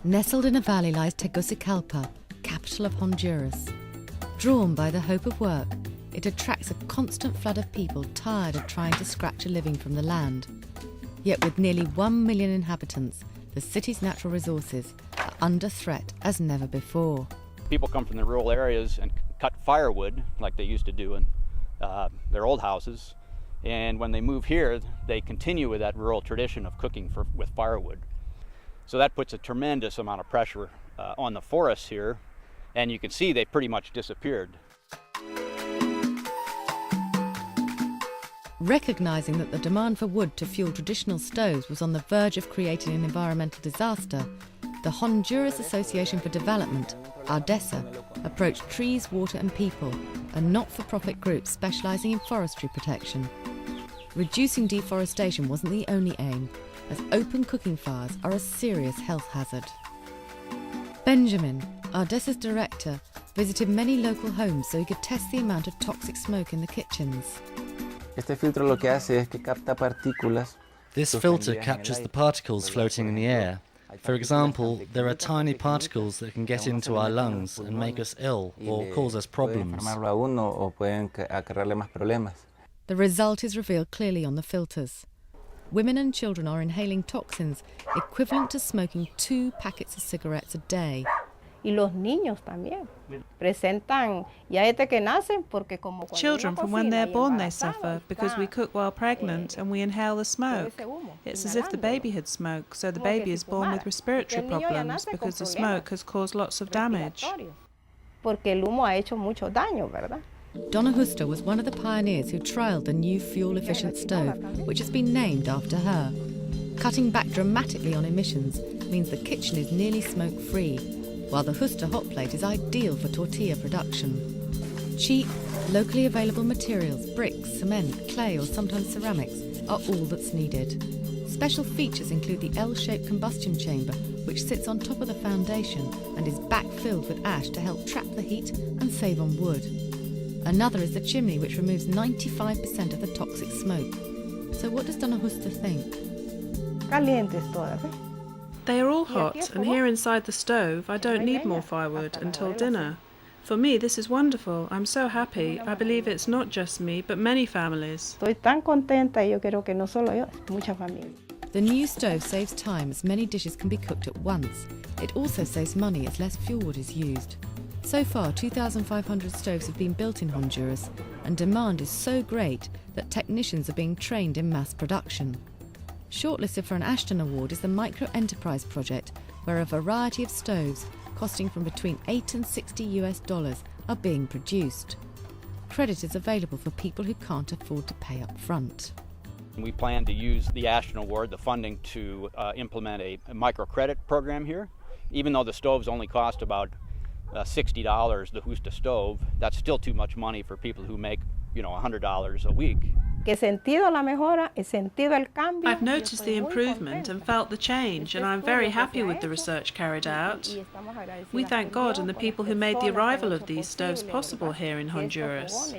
Nestled in a valley lies Tegucigalpa, capital of Honduras. Drawn by the hope of work, it attracts a constant flood of people tired of trying to scratch a living from the land. Yet with nearly 1 million inhabitants, the city's natural resources are under threat as never before. People come from the rural areas and cut firewood like they used to do in their old houses, and when they move here, they continue with that rural tradition of cooking with firewood. So that puts a tremendous amount of pressure on the forests here, and you can see they pretty much disappeared. Recognising that the demand for wood to fuel traditional stoves was on the verge of creating an environmental disaster, the Honduras Association for Development, ARDESA, approached Trees, Water and People, a not-for-profit group specialising in forestry protection. Reducing deforestation wasn't the only aim, as open cooking fires are a serious health hazard. Benjamin, ARDESA's director, visited many local homes so he could test the amount of toxic smoke in the kitchens. Este filtro lo que hace es que capta partículas. This filter captures the particles floating in the air. For example, there are tiny particles that can get into our lungs and make us ill or cause us problems. The result is revealed clearly on the filters. Women and children are inhaling toxins equivalent to smoking 2 packets of cigarettes a day. Children, from when they're born, they suffer because we cook while pregnant and we inhale the smoke. It's as if the baby had smoke, so the baby is born with respiratory problems because the smoke has caused lots of damage. Donna Huster was one of the pioneers who trialled the new fuel-efficient stove, which has been named after her. Cutting back dramatically on emissions means the kitchen is nearly smoke-free, while the Huster hot plate is ideal for tortilla production. Cheap, locally available materials, bricks, cement, clay or sometimes ceramics, are all that's needed. Special features include the L-shaped combustion chamber, which sits on top of the foundation and is backfilled with ash to help trap the heat and save on wood. Another is the chimney, which removes 95% of the toxic smoke. So what does Donna Huster think? They are all hot, and here inside the stove I don't need more firewood until dinner. For me this is wonderful. I'm so happy. I believe it's not just me, but many families. The new stove saves time as many dishes can be cooked at once. It also saves money as less fuel wood is used. So far, 2,500 stoves have been built in Honduras, and demand is so great that technicians are being trained in mass production. Shortlisted for an Ashton Award is the Micro Enterprise project, where a variety of stoves, costing from between $8 and $60 are being produced. Credit is available for people who can't afford to pay up front. We plan to use the Ashton Award, the funding, to implement a microcredit program here. Even though the stoves only cost about $60, the Husta stove, that's still too much money for people who make, $100 a week. I've noticed the improvement and felt the change, and I'm very happy with the research carried out. We thank God and the people who made the arrival of these stoves possible here in Honduras.